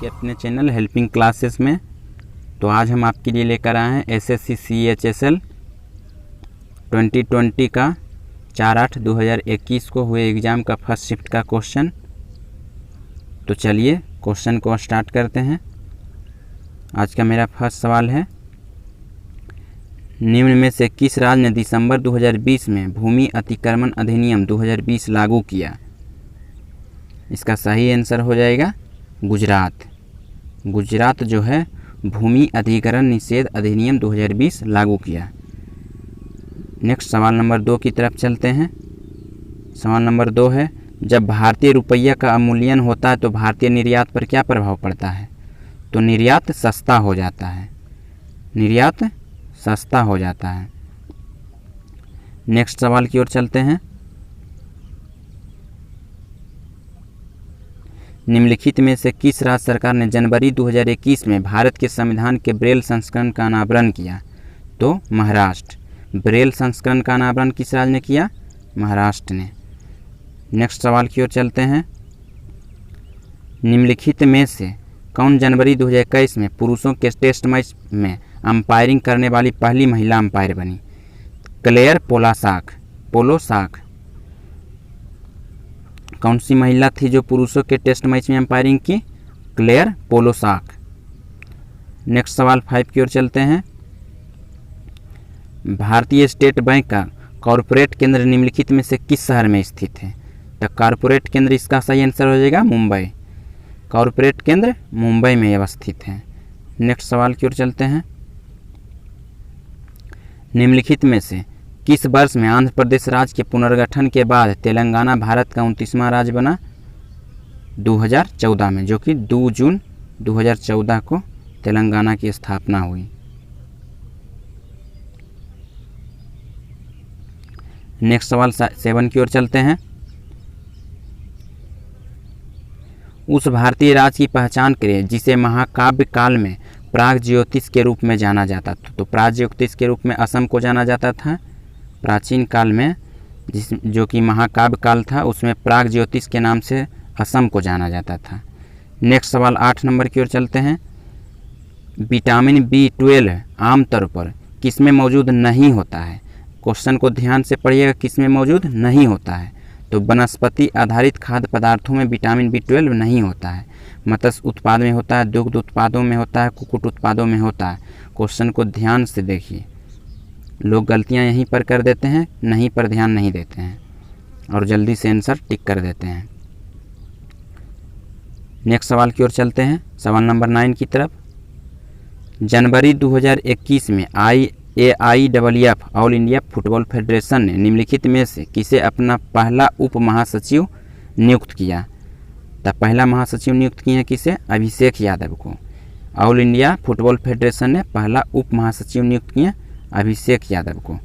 आपके अपने channel helping classes में। तो आज हम आपके लिए लेकर आए हैं एसएससी CHSL 2020 का 4/8/2021 को हुए एग्ज़ाम का फर्स्ट शिफ्ट का क्वेश्चन। तो चलिए क्वेश्चन को स्टार्ट करते हैं। आज का मेरा फर्स्ट सवाल है, निम्न में से किस राज्य ने दिसंबर 2020 में भूमि अतिक्रमण अधिनियम 2020 लागू किया? इसका सही आंसर हो जाएगा गुजरात। गुजरात जो है भूमि अधिग्रहण निषेध अधिनियम 2020 लागू किया। नेक्स्ट सवाल नंबर 2 की तरफ चलते हैं। सवाल नंबर 2 है, जब भारतीय रुपया का अवमूल्यन होता है तो भारतीय निर्यात पर क्या प्रभाव पड़ता है? तो निर्यात सस्ता हो जाता है। निर्यात सस्ता हो जाता है। नेक्स्ट सवाल की ओर चलते हैं। निम्नलिखित में से किस राज्य सरकार ने जनवरी 2021 में भारत के संविधान के ब्रेल संस्करण का अनावरण किया? तो महाराष्ट्र। ब्रेल संस्करण का अनावरण किस राज्य ने किया? महाराष्ट्र ने। नेक्स्ट सवाल की ओर चलते हैं। निम्नलिखित में से कौन जनवरी 2021 में पुरुषों के टेस्ट मैच में अंपायरिंग करने वाली पहली महिला अंपायर बनी? क्लेयर पोलोसाक। कौन सी महिला थी जो पुरुषों के टेस्ट मैच में अंपायरिंग की? क्लेयर पोलोसाक। नेक्स्ट सवाल 5 की ओर चलते हैं। भारतीय स्टेट बैंक का कॉरपोरेट केंद्र निम्नलिखित में से किस शहर में स्थित है? तो कॉरपोरेट केंद्र इसका सही आंसर हो जाएगा मुंबई। कॉरपोरेट केंद्र मुंबई में अवस्थित है। नेक्स्ट सवाल की ओर चलते हैं। निम्नलिखित में से किस वर्ष में आंध्र प्रदेश राज्य के पुनर्गठन के बाद तेलंगाना भारत का 29वां राज्य बना? 2014 में, जो कि 2 जून 2014 को तेलंगाना की स्थापना हुई। नेक्स्ट सवाल 7 की ओर चलते हैं। उस भारतीय राज्य की पहचान करें जिसे महाकाव्य काल में प्रागज्योतिष के रूप में जाना जाता था। तो प्रागज्योतिष के रूप में असम को जाना जाता था प्राचीन काल में, जो कि महाकाव्य काल था, उसमें प्रागज्योतिष के नाम से असम को जाना जाता था। नेक्स्ट सवाल 8 नंबर की ओर चलते हैं। विटामिन B12 आमतौर पर किसमें मौजूद नहीं होता है? क्वेश्चन को ध्यान से पढ़िएगा, किसमें मौजूद नहीं होता है? तो वनस्पति आधारित खाद्य पदार्थों में विटामिन B12 नहीं होता है। मत्स्य उत्पाद में होता है, दुग्ध उत्पादों में होता है, कुक्कुट उत्पादों में होता है। क्वेश्चन को ध्यान से देखिए, लोग गलतियां यहीं पर कर देते हैं, नहीं पर ध्यान नहीं देते हैं और जल्दी से आंसर टिक कर देते हैं। नेक्स्ट सवाल की ओर चलते हैं। सवाल नंबर 9 की तरफ। जनवरी 2021 में AIFF all India football federation ने निम्नलिखित में से किसे अपना पहला उप महासचिव नियुक्त किया? तो पहला महासचिव नियुक्त किए हैं किसे? अभिषेक यादव को। ऑल इंडिया फुटबॉल फेडरेशन ने पहला उप महासचिव नियुक्त किए अभिषेक यादव को।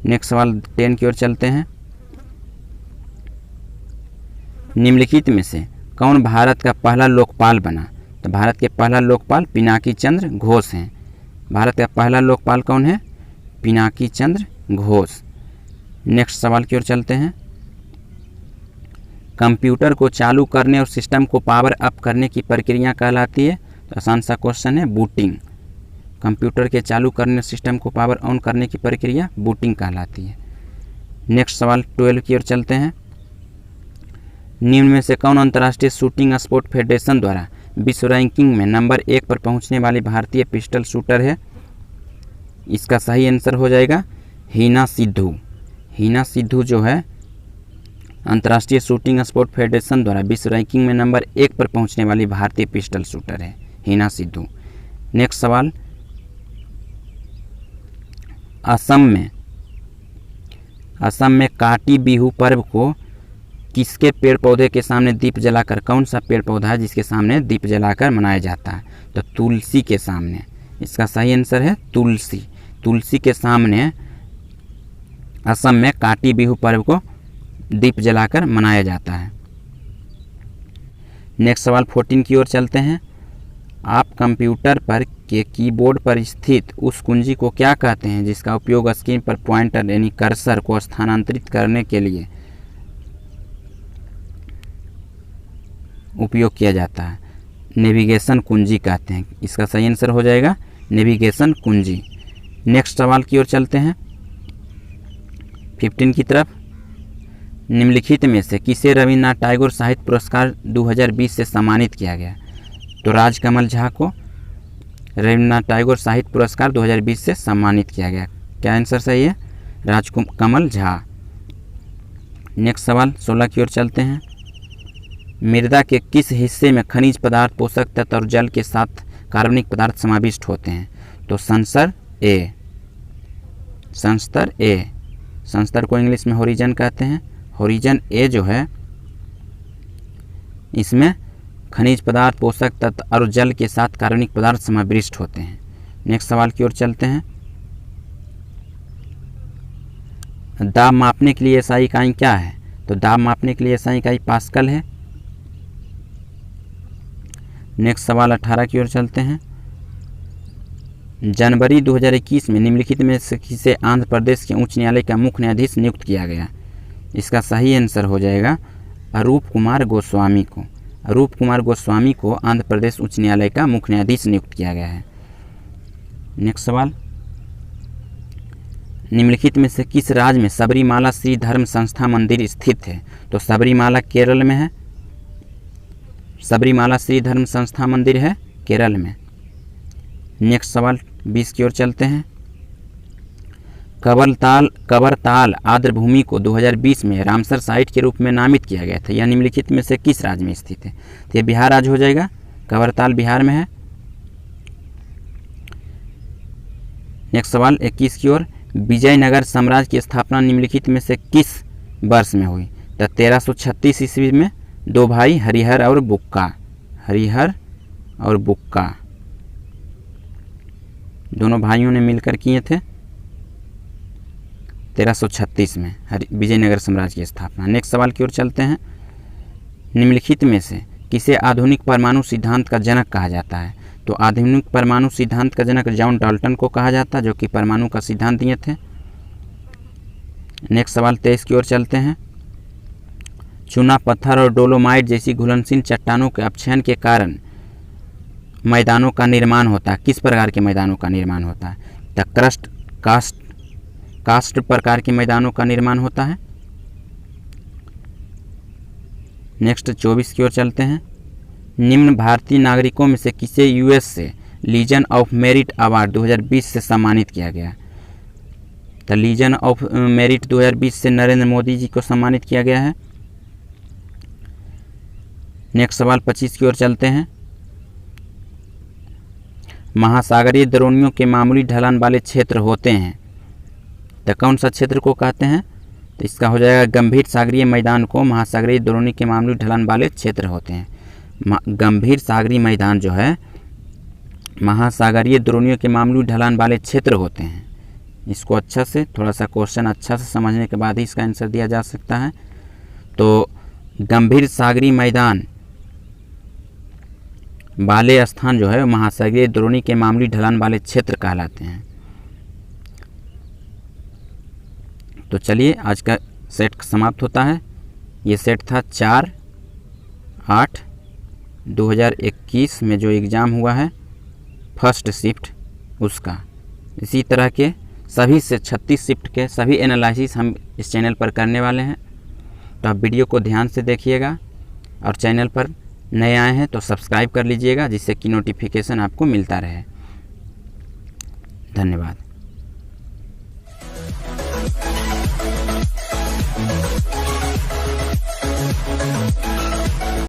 नेक्स्ट सवाल 10 की ओर चलते हैं। निम्नलिखित में से कौन भारत का पहला लोकपाल बना? तो भारत के पहला लोकपाल पिनाकी चंद्र घोष हैं। भारत का पहला लोकपाल कौन है? पिनाकी चंद्र घोष। नेक्स्ट सवाल की ओर चलते हैं। कंप्यूटर को चालू करने और सिस्टम को पावर अप करने की प्रक्रिया कहलाती है? तो आसान सा क्वेश्चन है, बूटिंग। कंप्यूटर के चालू करने सिस्टम को पावर ऑन करने की प्रक्रिया बूटिंग कहलाती है। नेक्स्ट सवाल 12 की ओर चलते हैं। निम्न में से कौन अंतर्राष्ट्रीय शूटिंग स्पोर्ट फेडरेशन द्वारा विश्व रैंकिंग में नंबर 1 पर पहुंचने वाली भारतीय पिस्टल शूटर है? इसका सही आंसर हो जाएगा हीना सिद्धू। हीना सिद्धू जो है अंतर्राष्ट्रीय शूटिंग स्पोर्ट फेडरेशन द्वारा विश्व रैंकिंग में नंबर 1 पर पहुंचने वाली भारतीय पिस्टल शूटर है हीना सिद्धू। नेक्स्ट सवाल, असम में काटी बिहू पर्व को किसके पेड़ पौधे के सामने दीप जलाकर, कौन सा पेड़ पौधा है जिसके सामने दीप जलाकर मनाया जाता है? तो तुलसी के सामने। इसका सही आंसर है तुलसी। तुलसी के सामने असम में काटी बिहू पर्व को दीप जलाकर मनाया जाता है। नेक्स्ट सवाल 14 की ओर चलते हैं। आप कंप्यूटर पर के कीबोर्ड पर स्थित उस कुंजी को क्या कहते हैं जिसका उपयोग स्क्रीन पर पॉइंटर यानी कर्सर को स्थानांतरित करने के लिए उपयोग किया जाता है? नेविगेशन कुंजी कहते हैं। इसका सही आंसर हो जाएगा नेविगेशन कुंजी। नेक्स्ट सवाल की ओर चलते हैं 15 की तरफ। निम्नलिखित में से किसे रविन्द्रनाथ टैगोर साहित्य पुरस्कार 2020 से सम्मानित किया गया? तो राजकमल झा को रविन्द्रनाथ टैगोर साहित्य पुरस्कार 2020 से सम्मानित किया गया। क्या आंसर सही है? राजकमल झा। नेक्स्ट सवाल 16 की ओर चलते हैं। मृदा के किस हिस्से में खनिज पदार्थ, पोषक तत्व और जल के साथ कार्बनिक पदार्थ समाविष्ट होते हैं? तो संस्तर ए। संस्तर ए। संस्तर को इंग्लिश में होरिजन कहते हैं। होरिजन ए जो है इसमें खनिज पदार्थ, पोषक तत्व और जल के साथ कार्बनिक पदार्थ समाविष्ट होते हैं। नेक्स्ट सवाल की ओर चलते हैं। दाब मापने के लिए एसआई इकाई क्या है? तो दाब मापने के लिए एसआई इकाई पास्कल है। नेक्स्ट सवाल 18 की ओर चलते हैं। जनवरी 2021 में निम्नलिखित में से किसे आंध्र प्रदेश के उच्च न्यायालय का मुख्य न्यायाधीश नियुक्त किया गया? इसका सही आंसर हो जाएगा अरूप कुमार गोस्वामी को। अरूप कुमार गोस्वामी को आंध्र प्रदेश उच्च न्यायालय का मुख्य न्यायाधीश नियुक्त किया गया है। नेक्स्ट सवाल। निम्नलिखित में से किस राज्य में सबरीमाला श्री धर्म संस्था मंदिर स्थित है? तो सबरीमाला केरल में है। सबरीमाला श्री धर्म संस्था मंदिर है केरल में। नेक्स्ट सवाल 20 की ओर चलते हैं। कबरताल आर्द्रभूमि को 2020 में रामसर साइट के रूप में नामित किया गया था। यह निम्नलिखित में से किस राज्य में स्थित है? तो यह बिहार राज्य हो जाएगा। कबरताल बिहार में है। नेक्स्ट सवाल 21 की ओर। विजयनगर साम्राज्य की स्थापना निम्नलिखित में से किस वर्ष में हुई? तो 1336 ईस्वी में दो भाई हरिहर और बुक्का, हरिहर और बुक्का दोनों भाइयों ने मिलकर किए थे 1336 में विजयनगर साम्राज्य की स्थापना। नेक्स्ट सवाल की ओर चलते हैं। निम्नलिखित में से किसे आधुनिक परमाणु सिद्धांत का जनक कहा जाता है? तो आधुनिक परमाणु सिद्धांत का जनक जॉन डाल्टन को कहा जाता है, जो कि परमाणु का सिद्धांत दिए थे। नेक्स्ट सवाल 23 की ओर चलते हैं। चूना पत्थर और डोलोमाइट जैसी घुलनशील चट्टानों के अपक्षयन के कारण मैदानों का निर्माण होता है। किस प्रकार के मैदानों का निर्माण होता है? तो कास्ट प्रकार के मैदानों का निर्माण होता है। नेक्स्ट 24 की ओर चलते हैं। निम्न भारतीय नागरिकों में से किसे यूएस से लीजन ऑफ मेरिट अवार्ड 2020 से सम्मानित किया गया? तो लीजन ऑफ मेरिट 2020 से नरेंद्र मोदी जी को सम्मानित किया गया है। नेक्स्ट सवाल 25 की ओर चलते हैं। महासागरीय द्रोणियों के मामूली ढलान वाले क्षेत्र होते हैं, तो कौन सा क्षेत्र को कहते हैं? तो इसका हो जाएगा गंभीर सागरीय मैदान को महासागरीय द्रोणी के मामूली ढलान वाले क्षेत्र होते हैं। गंभीर सागरीय मैदान जो है महासागरीय द्रोणियों के मामूली ढलान वाले क्षेत्र होते हैं। इसको अच्छा से थोड़ा सा क्वेश्चन अच्छा से समझने के बाद ही इसका आंसर दिया जा सकता है। तो गंभीर सागरीय मैदान वाले स्थान जो है महासागरीय द्रोणी के मामूली ढलान वाले क्षेत्र कहलाते हैं। तो चलिए आज का सेट समाप्त होता है। ये सेट था 4/8/2021 में जो एग्ज़ाम हुआ है फर्स्ट शिफ्ट उसका। इसी तरह के सभी से 36 शिफ्ट के सभी एनालिसिस हम इस चैनल पर करने वाले हैं। तो आप वीडियो को ध्यान से देखिएगा और चैनल पर नए आए हैं तो सब्सक्राइब कर लीजिएगा, जिससे कि नोटिफिकेशन आपको मिलता रहे। धन्यवाद।